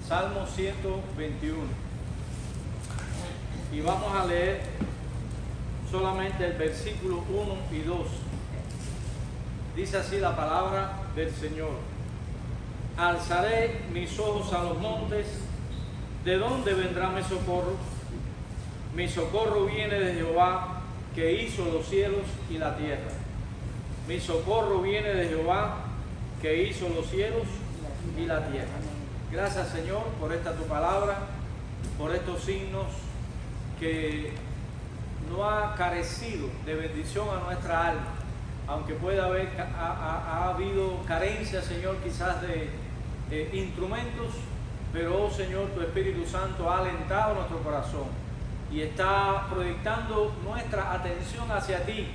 Salmo 121. Y vamos a leer solamente el versículo 1 y 2. Dice así la palabra del Señor: alzaré mis ojos a los montes, ¿de dónde vendrá mi socorro? Mi socorro viene de Jehová, que hizo los cielos y la tierra. Mi socorro viene de Jehová, que hizo los cielos y la tierra. Gracias, Señor, por esta tu palabra, por estos signos que no ha carecido de bendición a nuestra alma, aunque pueda haber ha habido carencia, Señor, quizás de instrumentos, pero, oh Señor, tu Espíritu Santo ha alentado nuestro corazón y está proyectando nuestra atención hacia ti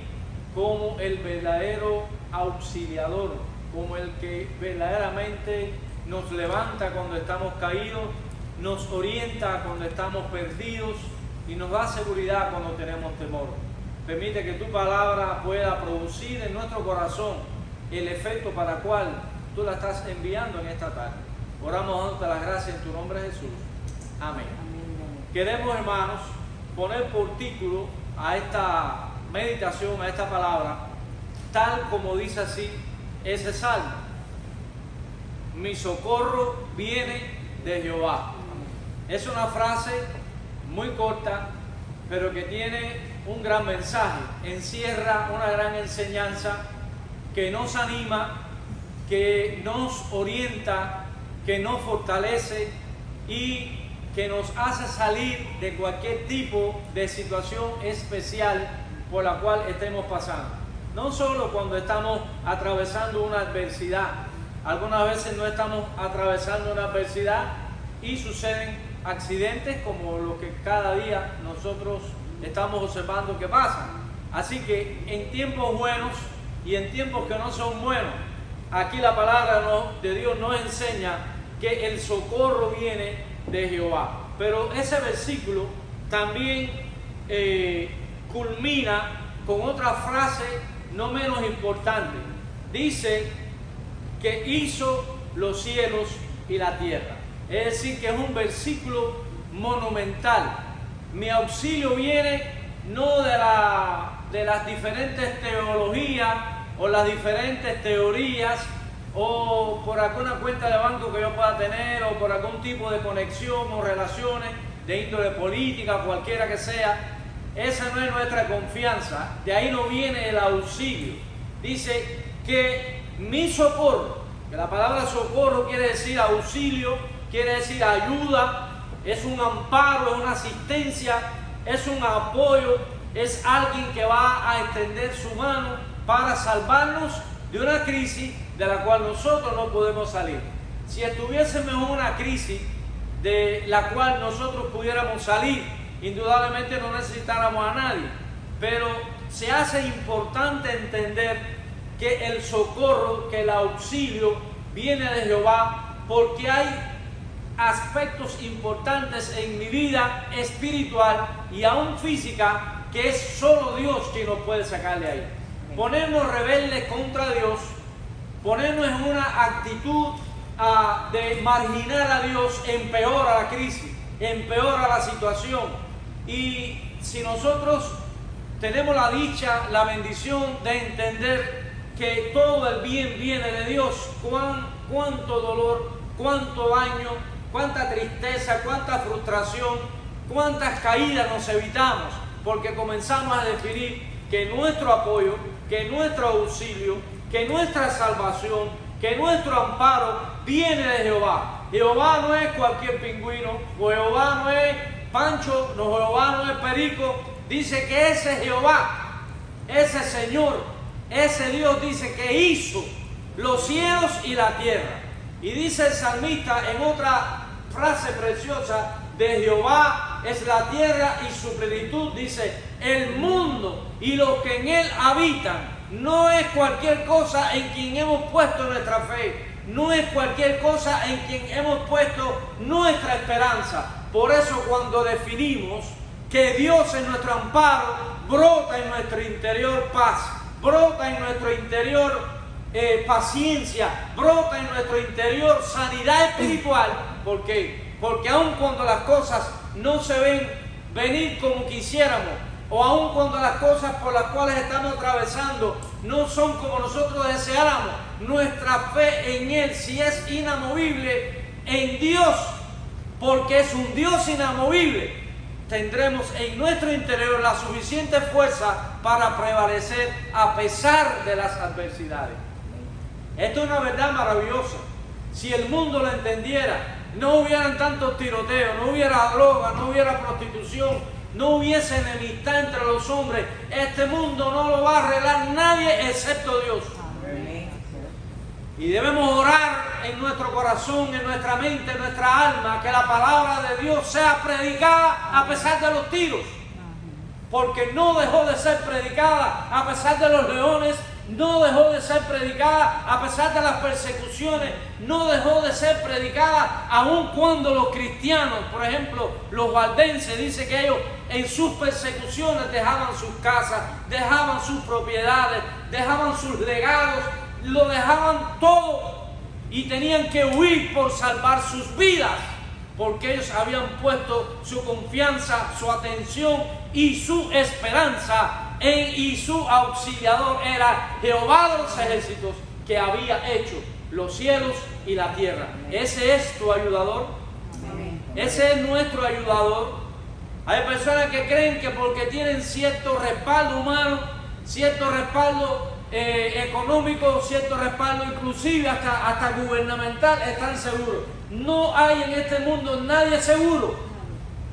como el verdadero auxiliador, como el que verdaderamente nos levanta cuando estamos caídos, nos orienta cuando estamos perdidos y nos da seguridad cuando tenemos temor. Permite que tu palabra pueda producir en nuestro corazón el efecto para el cual tú la estás enviando en esta tarde. Oramos dándote las gracias en tu nombre, Jesús. Amén. Queremos, hermanos, poner por título a esta meditación, a esta palabra, tal como dice así ese salmo: mi socorro viene de Jehová. Es una frase muy corta, pero que tiene un gran mensaje, encierra una gran enseñanza que nos anima, que nos orienta, que nos fortalece y que nos hace salir de cualquier tipo de situación especial por la cual estemos pasando. No solo cuando estamos atravesando una adversidad. Algunas veces no estamos atravesando una adversidad y suceden accidentes como lo que cada día nosotros estamos observando que pasa. Así que en tiempos buenos y en tiempos que no son buenos, aquí la palabra de Dios nos enseña que el socorro viene de Jehová. Pero ese versículo también culmina con otra frase no menos importante. Dice que hizo los cielos y la tierra. Es decir, que es un versículo monumental. Mi auxilio viene no de las diferentes teologías o las diferentes teorías o por alguna cuenta de banco que yo pueda tener o por algún tipo de conexión o relaciones de índole política, cualquiera que sea. Esa no es nuestra confianza. De ahí no viene el auxilio. Dice que mi socorro, que la palabra socorro quiere decir auxilio, quiere decir ayuda, es un amparo, es una asistencia, es un apoyo, es alguien que va a extender su mano para salvarnos de una crisis de la cual nosotros no podemos salir. Si estuviésemos en una crisis de la cual nosotros pudiéramos salir, indudablemente no necesitáramos a nadie, pero se hace importante entender que el socorro, que el auxilio viene de Jehová, porque hay aspectos importantes en mi vida espiritual y aún física que es solo Dios quien nos puede sacar de ahí. Ponernos rebeldes contra Dios, ponernos en una actitud de marginar a Dios, empeora la crisis, empeora la situación. Y si nosotros tenemos la dicha, la bendición de entender que todo el bien viene de Dios, cuánto dolor, cuánto daño, cuánta tristeza, cuánta frustración, cuántas caídas nos evitamos, porque comenzamos a definir que nuestro apoyo, que nuestro auxilio, que nuestra salvación, que nuestro amparo viene de Jehová. Jehová no es cualquier pingüino, o Jehová no es Pancho, no, Jehová no es Perico. Dice que ese Jehová, ese Señor, ese Dios dice que hizo los cielos y la tierra. Y dice el salmista en otra frase preciosa: de Jehová es la tierra y su plenitud, dice, el mundo y los que en él habitan. No es cualquier cosa en quien hemos puesto nuestra fe, no es cualquier cosa en quien hemos puesto nuestra esperanza. Por eso cuando definimos que Dios es nuestro amparo, brota en nuestro interior paz, brota en nuestro interior paciencia, brota en nuestro interior sanidad espiritual. ¿Por qué? porque aun cuando las cosas no se ven venir como quisiéramos, o aun cuando las cosas por las cuales estamos atravesando no son como nosotros deseáramos, nuestra fe en Él sí es inamovible en Dios, porque es un Dios inamovible. Tendremos en nuestro interior la suficiente fuerza para prevalecer a pesar de las adversidades. Esto es una verdad maravillosa. Si el mundo lo entendiera, no hubieran tantos tiroteos, no hubiera droga, no hubiera prostitución, no hubiese enemistad entre los hombres. Este mundo no lo va a arreglar nadie excepto Dios. Y debemos orar en nuestro corazón, en nuestra mente, en nuestra alma, que la palabra de Dios sea predicada a pesar de los tiros. Porque no dejó de ser predicada a pesar de los leones, no dejó de ser predicada a pesar de las persecuciones, no dejó de ser predicada aun cuando los cristianos, por ejemplo, los valdenses, dice que ellos en sus persecuciones dejaban sus casas, dejaban sus propiedades, dejaban sus legados, lo dejaban todo y tenían que huir por salvar sus vidas, porque ellos habían puesto su confianza, su atención y su esperanza y su auxiliador era Jehová de los ejércitos, que había hecho los cielos y la tierra. Ese es tu ayudador. Ese es nuestro ayudador. Hay personas que creen que porque tienen cierto respaldo humano, cierto respaldo económico, cierto respaldo inclusive hasta gubernamental, están seguros. No hay en este mundo nadie seguro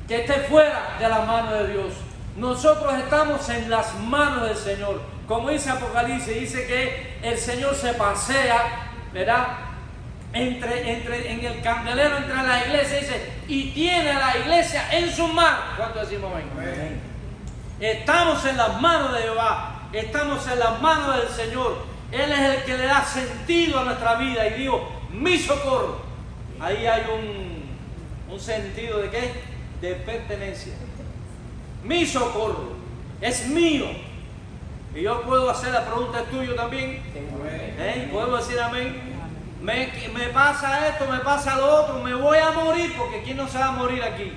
que esté fuera de las manos de Dios. Nosotros estamos en las manos del Señor. Como dice Apocalipsis, dice que el Señor se pasea, ¿verdad?, en el candelero entre las iglesias, dice, y tiene a la iglesia en sus manos. ¿Cuánto decimos amén? Estamos en las manos de Jehová, estamos en las manos del Señor. Él es el que le da sentido a nuestra vida. Y digo, mi socorro. Ahí hay un sentido de ¿qué? De pertenencia. Mi socorro es mío. Y yo puedo hacer la pregunta, ¿es tuyo también? ¿Puedo decir amén? Me pasa esto, me pasa lo otro, me voy a morir, porque ¿quién no se va a morir aquí?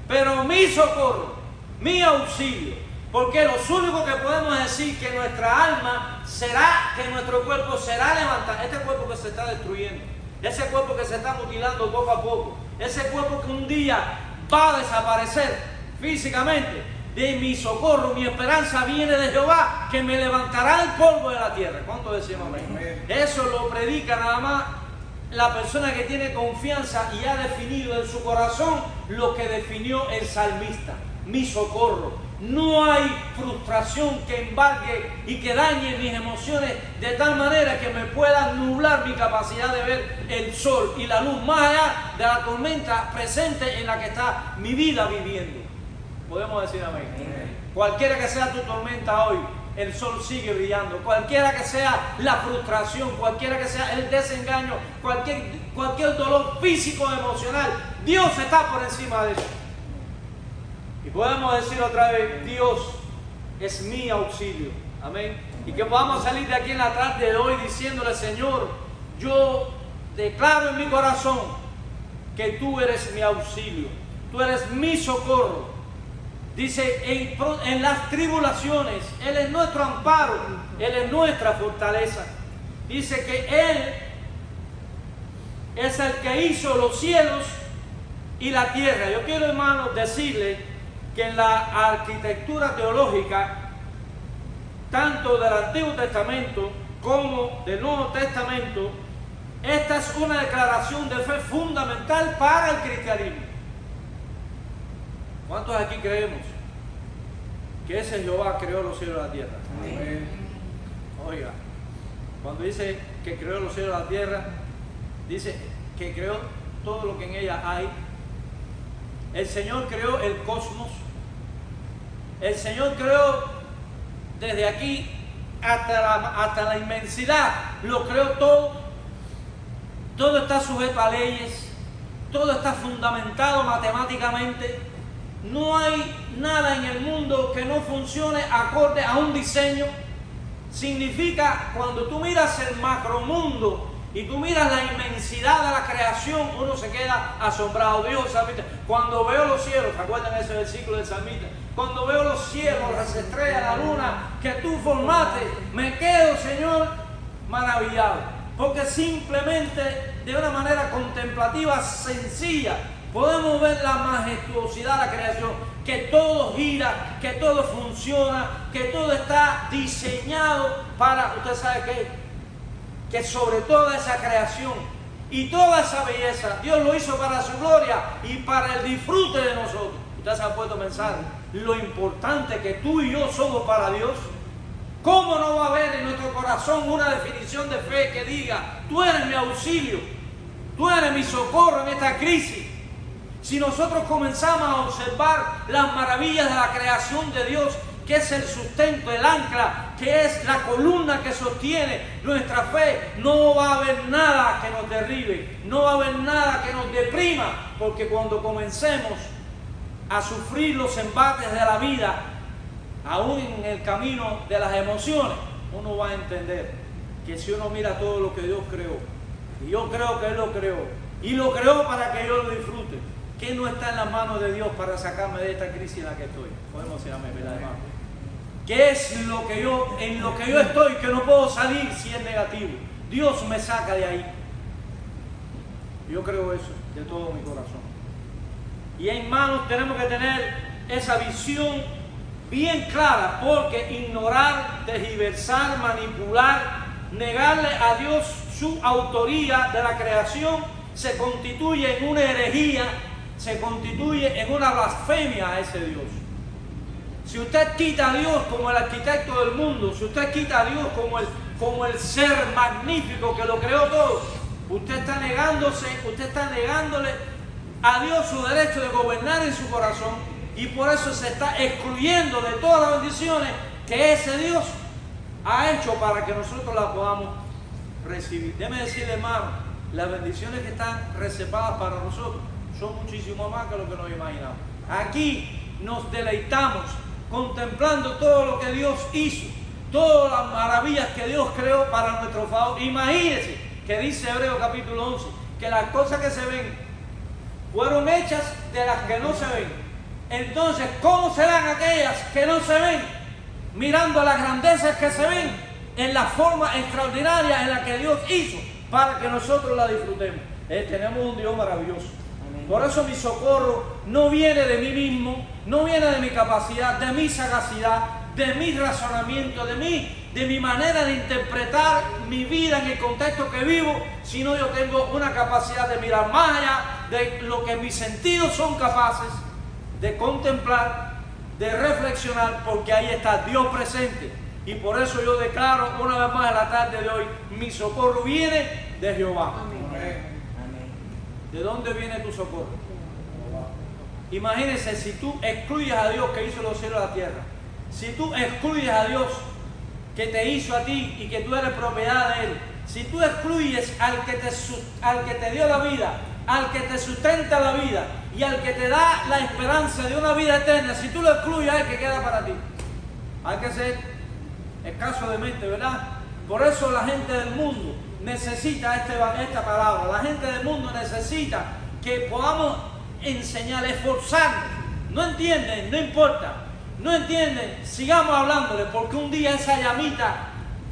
Pero mi socorro, mi auxilio, porque los únicos que podemos decir que nuestra alma será, que nuestro cuerpo será levantado, este cuerpo que se está destruyendo, ese cuerpo que se está mutilando poco a poco, ese cuerpo que un día va a desaparecer físicamente. De mi socorro, mi esperanza viene de Jehová, que me levantará el polvo de la tierra. ¿Cuánto decimos amén? Eso lo predica nada más la persona que tiene confianza y ha definido en su corazón lo que definió el salmista: mi socorro. No hay frustración que embargue y que dañe mis emociones de tal manera que me pueda nublar mi capacidad de ver el sol y la luz más allá de la tormenta presente en la que está mi vida viviendo. Podemos decir amén. Cualquiera que sea tu tormenta hoy, el sol sigue brillando. Cualquiera que sea la frustración, cualquiera que sea el desengaño, cualquier dolor físico o emocional, Dios está por encima de eso. Y podemos decir otra vez, Dios es mi auxilio. Amén. Y que podamos salir de aquí en la tarde de hoy diciéndole: Señor, yo declaro en mi corazón que tú eres mi auxilio, tú eres mi socorro. Dice, en las tribulaciones, Él es nuestro amparo, Él es nuestra fortaleza. Dice que Él es el que hizo los cielos y la tierra. Yo quiero, hermanos, decirle que en la arquitectura teológica, tanto del Antiguo Testamento como del Nuevo Testamento, esta es una declaración de fe fundamental para el cristianismo. ¿Cuántos aquí creemos que ese Jehová creó los cielos y la tierra? Amén. Oiga, cuando dice que creó los cielos y la tierra, dice que creó todo lo que en ella hay. El Señor creó el cosmos. El Señor creó desde aquí hasta la inmensidad. Lo creó todo. Todo está sujeto a leyes. Todo está fundamentado matemáticamente. No hay nada en el mundo que no funcione acorde a un diseño. Significa, cuando tú miras el macromundo y tú miras la inmensidad de la creación, uno se queda asombrado. Dios, el salmista, cuando veo los cielos, ¿te acuerdan ese versículo del salmista? Cuando veo los cielos, las estrellas, la luna, que tú formaste, me quedo, Señor, maravillado. Porque simplemente, de una manera contemplativa, sencilla, podemos ver la majestuosidad de la creación, que todo gira, que todo funciona, que todo está diseñado para, usted sabe que sobre toda esa creación y toda esa belleza, Dios lo hizo para su gloria y para el disfrute de nosotros. Usted se ha puesto a pensar lo importante que tú y yo somos para Dios. ¿Cómo no va a haber en nuestro corazón una definición de fe que diga, tú eres mi auxilio, tú eres mi socorro en esta crisis? Si nosotros comenzamos a observar las maravillas de la creación de Dios, que es el sustento, el ancla, que es la columna que sostiene nuestra fe, no va a haber nada que nos derribe, no va a haber nada que nos deprima, porque cuando comencemos a sufrir los embates de la vida, aún en el camino de las emociones, uno va a entender que si uno mira todo lo que Dios creó, y yo creo que Él lo creó, y lo creó para que yo lo disfrute, que no está en las manos de Dios para sacarme de esta crisis en la que estoy. Podemos decir amén, ¿verdad, hermano? ¿Qué es en lo que yo estoy que no puedo salir si es negativo? Dios me saca de ahí. Yo creo eso de todo mi corazón. Y hermanos, tenemos que tener esa visión bien clara, porque ignorar, tergiversar, manipular, negarle a Dios su autoría de la creación se constituye en una herejía, se constituye en una blasfemia a ese Dios. Si usted quita a Dios como el arquitecto del mundo, si usted quita a Dios como el ser magnífico que lo creó todo, usted está negándole a Dios su derecho de gobernar en su corazón, y por eso se está excluyendo de todas las bendiciones que ese Dios ha hecho para que nosotros las podamos recibir. Déjeme decirle, hermano, las bendiciones que están reservadas para nosotros son muchísimo más que lo que nos imaginamos. Aquí nos deleitamos contemplando todo lo que Dios hizo, todas las maravillas que Dios creó para nuestro favor. Imagínense que dice Hebreos capítulo 11, que las cosas que se ven fueron hechas de las que no se ven. Entonces, ¿cómo serán aquellas que no se ven? Mirando las grandezas que se ven en la forma extraordinaria en la que Dios hizo para que nosotros la disfrutemos. Tenemos un Dios maravilloso. Por eso mi socorro no viene de mí mismo, no viene de mi capacidad, de mi sagacidad, de mi razonamiento, de mi manera de interpretar mi vida en el contexto que vivo, sino yo tengo una capacidad de mirar más allá de lo que mis sentidos son capaces de contemplar, de reflexionar, porque ahí está Dios presente. Y por eso yo declaro una vez más en la tarde de hoy, mi socorro viene de Jehová. Amén. ¿De dónde viene tu socorro? Imagínense, si tú excluyes a Dios que hizo los cielos y la tierra, si tú excluyes a Dios que te hizo a ti y que tú eres propiedad de Él, si tú excluyes al que te dio la vida, al que te sustenta la vida y al que te da la esperanza de una vida eterna, si tú lo excluyes a Él, ¿qué queda para ti? Hay que ser escaso de mente, ¿verdad? Por eso la gente del mundo necesita esta palabra. La gente del mundo necesita que podamos enseñar, esforzarnos. No entienden, no importa. No entienden, sigamos hablándole, porque un día esa llamita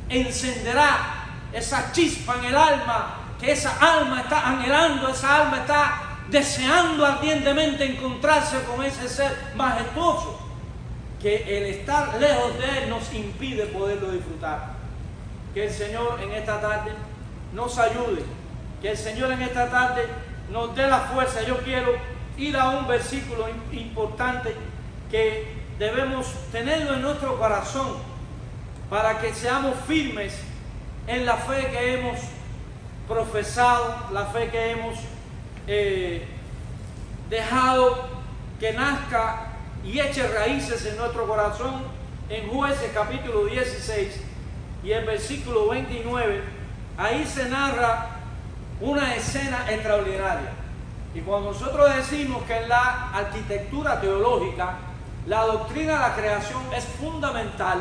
encenderá esa chispa en el alma, que esa alma está anhelando, esa alma está deseando ardientemente encontrarse con ese ser majestuoso, que el estar lejos de Él nos impide poderlo disfrutar. Que el Señor en esta tarde nos ayude, que el Señor en esta tarde nos dé la fuerza. Yo quiero ir a un versículo importante que debemos tenerlo en nuestro corazón para que seamos firmes en la fe que hemos profesado, la fe que hemos dejado que nazca y eche raíces en nuestro corazón. En Jueces capítulo 16 y el versículo 29, ahí se narra una escena extraordinaria. Y cuando nosotros decimos que en la arquitectura teológica la doctrina de la creación es fundamental,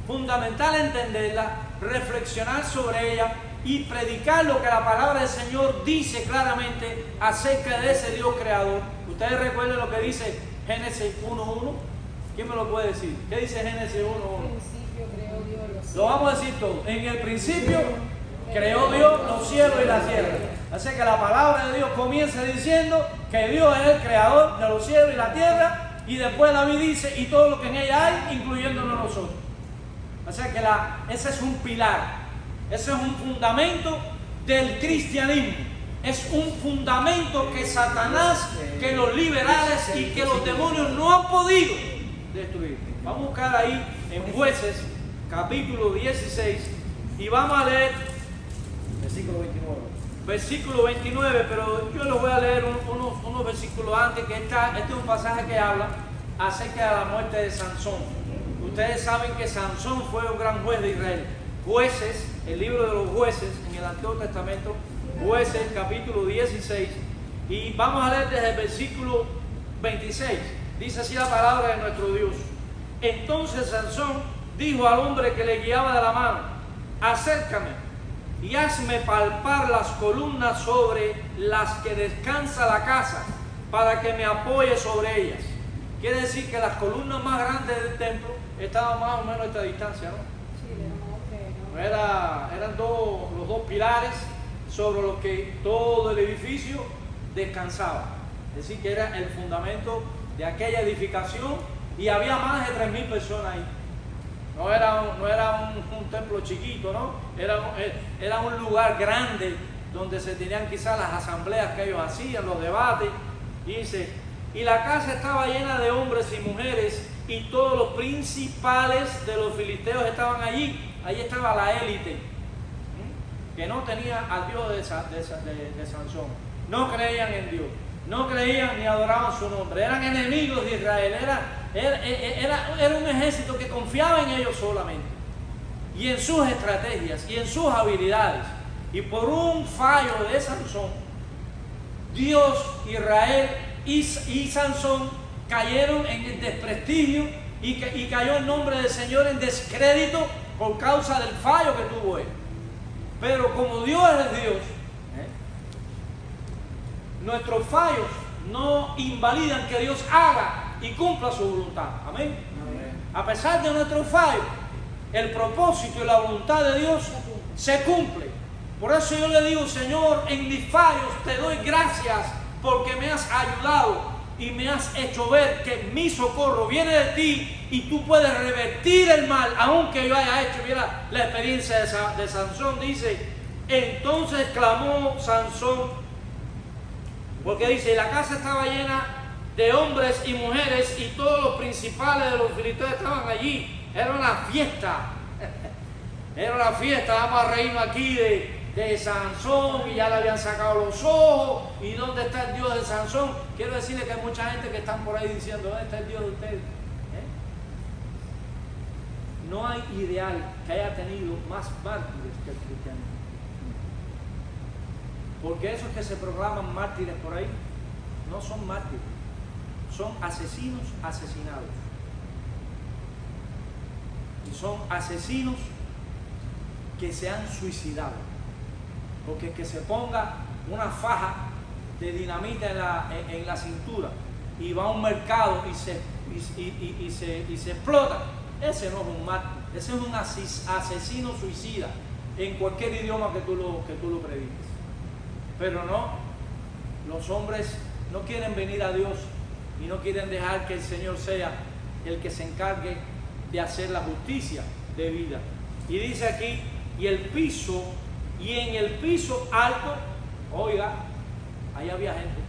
fundamental entenderla, reflexionar sobre ella y predicar lo que la palabra del Señor dice claramente acerca de ese Dios creador. Ustedes recuerden lo que dice Génesis 1:1. ¿Quién me lo puede decir? ¿Qué dice Génesis 1:1? En el principio creó Dios los cielos. Lo vamos a decir todo. En el principio creó Dios los cielos y la tierra. Así que la palabra de Dios comienza diciendo que Dios es el creador de los cielos y la tierra, y después David dice, y todo lo que en ella hay, incluyéndonos nosotros. O sea que ese es un pilar, ese es un fundamento del cristianismo. Es un fundamento que Satanás, que los liberales y que los demonios no han podido destruir. Vamos a buscar ahí en Jueces, capítulo 16, y vamos a leer versículo 29, pero yo les voy a leer unos versículos antes, que este es un pasaje que habla acerca de la muerte de Sansón. Ustedes saben que Sansón fue un gran juez de Israel. Jueces, el libro de los jueces en el Antiguo Testamento, Jueces capítulo 16, y vamos a leer desde el versículo 26. Dice así la palabra de nuestro Dios. Entonces Sansón dijo al hombre que le guiaba de la mano: acércame y hazme palpar las columnas sobre las que descansa la casa, para que me apoye sobre ellas. Quiere decir que las columnas más grandes del templo estaban más o menos a esta distancia, ¿no? Sí, Eran los dos pilares sobre los que todo el edificio descansaba. Es decir, que era el fundamento de aquella edificación, y había más de 3,000 personas ahí. No era un templo chiquito, ¿no? Era un lugar grande donde se tenían quizás las asambleas que ellos hacían, los debates. Y dice, y la casa estaba llena de hombres y mujeres, y todos los principales de los filisteos estaban allí. Allí estaba la élite, que no tenía al Dios de Sansón. No creían en Dios, no creían ni adoraban su nombre. Eran enemigos de Israel. Era un ejército que confiaba en ellos solamente, y en sus estrategias y en sus habilidades. Y por un fallo de Sansón, Dios, Israel y Sansón cayeron en el desprestigio, y cayó el nombre del Señor en descrédito por causa del fallo que tuvo él. Pero como Dios es Dios, nuestros fallos no invalidan que Dios haga y cumpla su voluntad. Amén. A pesar de nuestros fallos, el propósito y la voluntad de Dios se cumple. Por eso yo le digo: Señor, en mis fallos te doy gracias, porque me has ayudado y me has hecho ver que mi socorro viene de ti, y tú puedes revertir el mal, aunque yo haya hecho. Mira la experiencia de Sansón. Dice, entonces clamó Sansón, porque dice, la casa estaba llena de hombres y mujeres, y todos los principales de los filisteos estaban allí. Era una fiesta. Era una fiesta. Vamos a reírnos aquí de Sansón, y ya le habían sacado los ojos. ¿Y dónde está el Dios de Sansón? Quiero decirle que hay mucha gente que están por ahí diciendo: ¿dónde está el Dios de ustedes? No hay ideal que haya tenido más mártires que el cristianismo. Porque esos que se proclaman mártires por ahí no son mártires, son asesinos asesinados. Y son asesinos que se han suicidado. Porque que se ponga una faja de dinamita en la cintura y va a un mercado y se explota, ese no es un mártir, ese es un asesino suicida, en cualquier idioma que tú lo prediques. Pero no, los hombres no quieren venir a Dios y no quieren dejar que el Señor sea el que se encargue de hacer la justicia de vida. Y dice aquí, y en el piso alto, oiga, ahí había gente.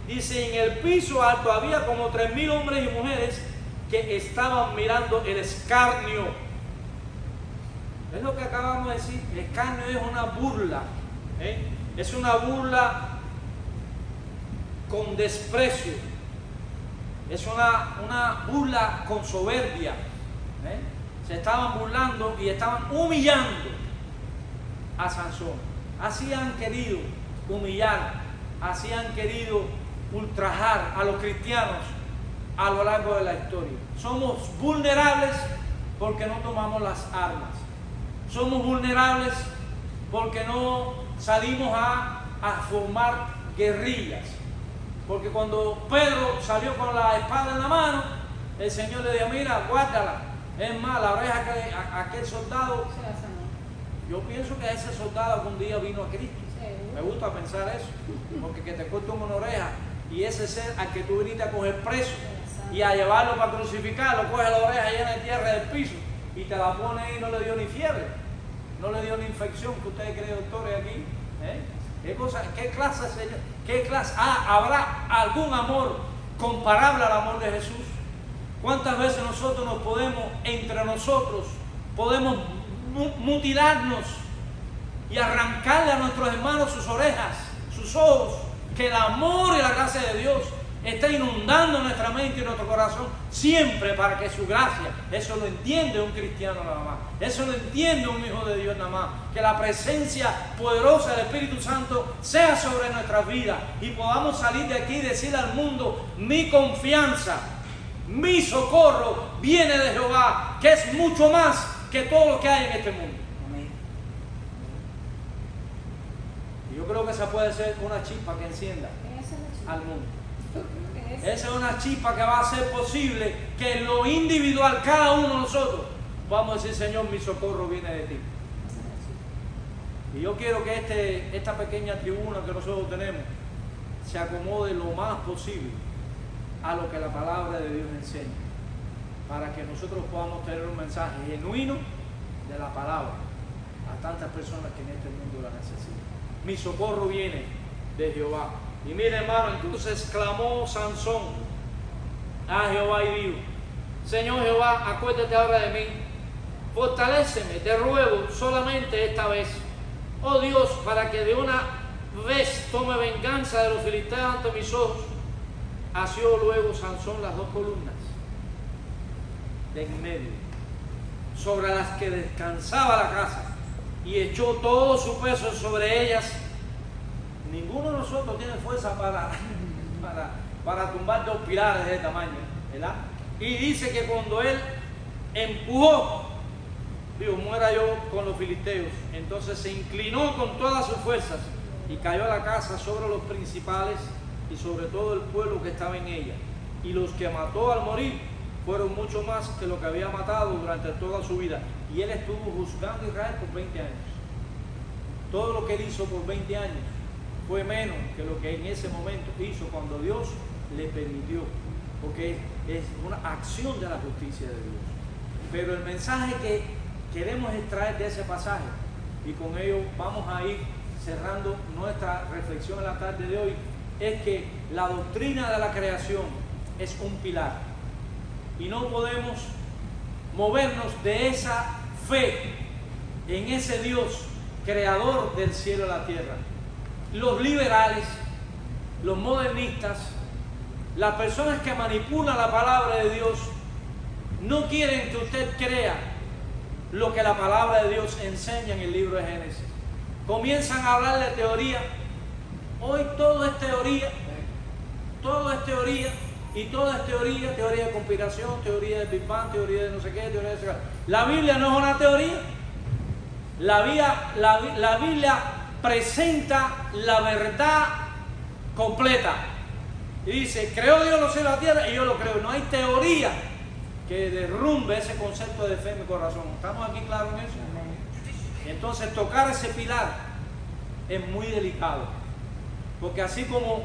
Dice, en el piso alto había como 3,000 hombres y mujeres que estaban mirando el escarnio. Es lo que acabamos de decir. El escarnio es una burla. Es una burla con desprecio. Es una burla con soberbia. Se estaban burlando y estaban humillando a Sansón. Así han querido humillar, así han querido ultrajar a los cristianos a lo largo de la historia. Somos vulnerables porque no tomamos las armas. Somos vulnerables porque no salimos a formar guerrillas. Porque cuando Pedro salió con la espada en la mano, el Señor le dijo, mira, guárdala. Es más, la oreja que aquel soldado, Se la sanó. yo pienso que ese soldado algún día vino a Cristo. Seguro. Me gusta pensar eso, porque que te corten una oreja y ese ser al que tú viniste a coger preso y a llevarlo para crucificarlo, coge la oreja llena de tierra del piso y te la pone ahí y no le dio ni fiebre, no le dio ni infección, que ustedes creen, doctores, aquí. ¿Qué clase? ¿Habrá algún amor comparable al amor de Jesús? ¿Cuántas veces nosotros nos podemos, entre nosotros, podemos mutilarnos y arrancarle a nuestros hermanos sus orejas, sus ojos? Que el amor y la gracia de Dios está inundando nuestra mente y nuestro corazón siempre para que su gracia, eso lo entiende un cristiano nada más, eso lo entiende un hijo de Dios nada más, que la presencia poderosa del Espíritu Santo sea sobre nuestras vidas y podamos salir de aquí y decirle al mundo, mi confianza, mi socorro viene de Jehová, que es mucho más que todo lo que hay en este mundo. Y yo creo que esa puede ser una chispa que encienda Esa es la chica. al mundo. Esa. Esa es una chispa que va a hacer posible que en lo individual, cada uno de nosotros, vamos a decir, Señor, mi socorro viene de ti. Y yo quiero que esta pequeña tribuna que nosotros tenemos se acomode lo más posible a lo que la palabra de Dios enseña, para que nosotros podamos tener un mensaje genuino de la palabra a tantas personas que en este mundo la necesitan. Mi socorro viene de Jehová. Y mire, hermano, entonces clamó Sansón a Jehová y dijo, Señor Jehová, acuérdate ahora de mí, fortaléceme, te ruego solamente esta vez, oh Dios, para que de una vez tome venganza de los filisteos ante mis ojos. Asió luego Sansón las dos columnas de en medio, sobre las que descansaba la casa, y echó todo su peso sobre ellas. Ninguno de nosotros tiene fuerza para tumbar dos pilares de ese tamaño, ¿verdad? Y dice que cuando él empujó, digo, muera yo con los filisteos, entonces se inclinó con todas sus fuerzas y cayó a la casa sobre los principales y sobre todo el pueblo que estaba en ella. Y los que mató al morir fueron mucho más que lo que había matado durante toda su vida. Y él estuvo juzgando a Israel por 20 años. Todo lo que él hizo por 20 años fue menos que lo que en ese momento hizo cuando Dios le permitió, porque es una acción de la justicia de Dios. Pero el mensaje que queremos extraer de ese pasaje, y con ello vamos a ir cerrando nuestra reflexión en la tarde de hoy, es que la doctrina de la creación es un pilar y no podemos movernos de esa fe en ese Dios creador del cielo y la tierra. Los liberales, los modernistas, las personas que manipulan la palabra de Dios no quieren que usted crea lo que la palabra de Dios enseña en el libro de Génesis. Comienzan a hablar de teoría. Hoy todo es teoría, y todo es teoría de conspiración, teoría del Big Bang, teoría de no sé qué, teoría de no sé qué. La Biblia no es una teoría. La Biblia presenta la verdad completa. Y dice, creó Dios los cielos y la tierra, y yo lo creo. No hay teoría que derrumbe ese concepto de fe en mi corazón. ¿Estamos aquí claros en eso? Entonces tocar ese pilar es muy delicado, porque así como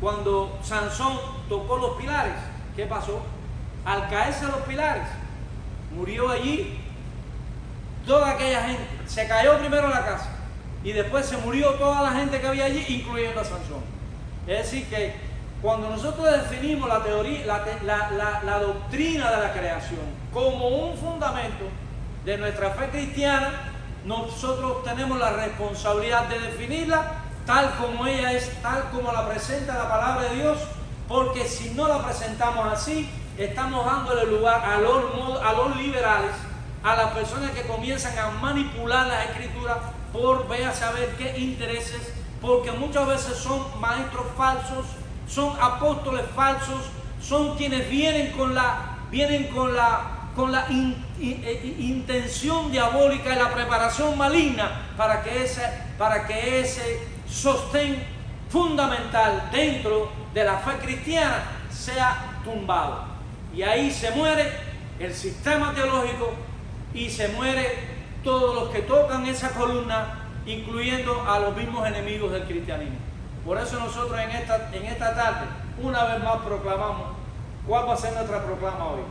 cuando Sansón tocó los pilares, ¿qué pasó? Al caerse los pilares, murió allí toda aquella gente. Se cayó primero la casa y después se murió toda la gente que había allí, incluyendo a Sansón. Es decir que cuando nosotros definimos la teoría, la doctrina de la creación como un fundamento de nuestra fe cristiana, nosotros tenemos la responsabilidad de definirla tal como ella es, tal como la presenta la palabra de Dios, porque si no la presentamos así, estamos dándole lugar a los liberales, a las personas que comienzan a manipular las escrituras por ver a saber qué intereses, porque muchas veces son maestros falsos, son apóstoles falsos, son quienes vienen con la con la intención diabólica y la preparación maligna para que ese sostén fundamental dentro de la fe cristiana sea tumbado. Y ahí se muere el sistema teológico y se muere todos los que tocan esa columna, incluyendo a los mismos enemigos del cristianismo. Por eso nosotros en esta tarde, una vez más proclamamos, ¿cuál va a ser nuestra proclama hoy?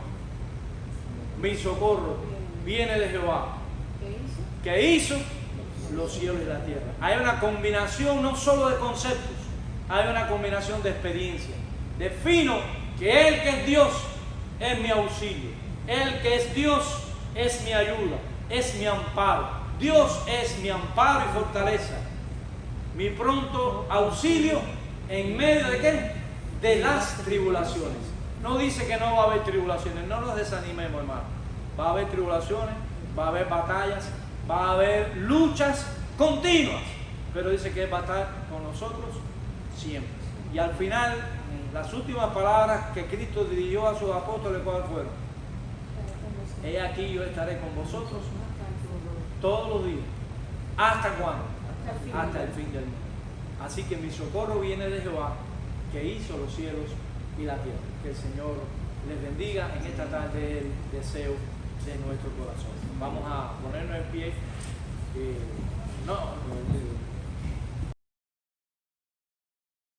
Mi socorro viene de Jehová, que hizo los cielos y la tierra. Hay una combinación no solo de conceptos, hay una combinación de experiencia. Defino que Él que es Dios es mi auxilio, Él que es Dios es mi ayuda, es mi amparo. Dios es mi amparo y fortaleza, mi pronto auxilio en medio de ¿qué? De las tribulaciones. No dice que no va a haber tribulaciones, no nos desanimemos, hermano. Va a haber tribulaciones, va a haber batallas, va a haber luchas continuas, pero dice que Él va a estar con nosotros siempre. Y al final, las últimas palabras que Cristo dirigió a sus apóstoles, ¿cuáles fueron? He aquí yo estaré con vosotros todos los días. ¿Hasta cuándo? Hasta el fin del mundo. Así que mi socorro viene de Jehová, que hizo los cielos y la tierra. Que el Señor les bendiga en esta tarde, el deseo de nuestro corazón. Vamos a ponernos en pie.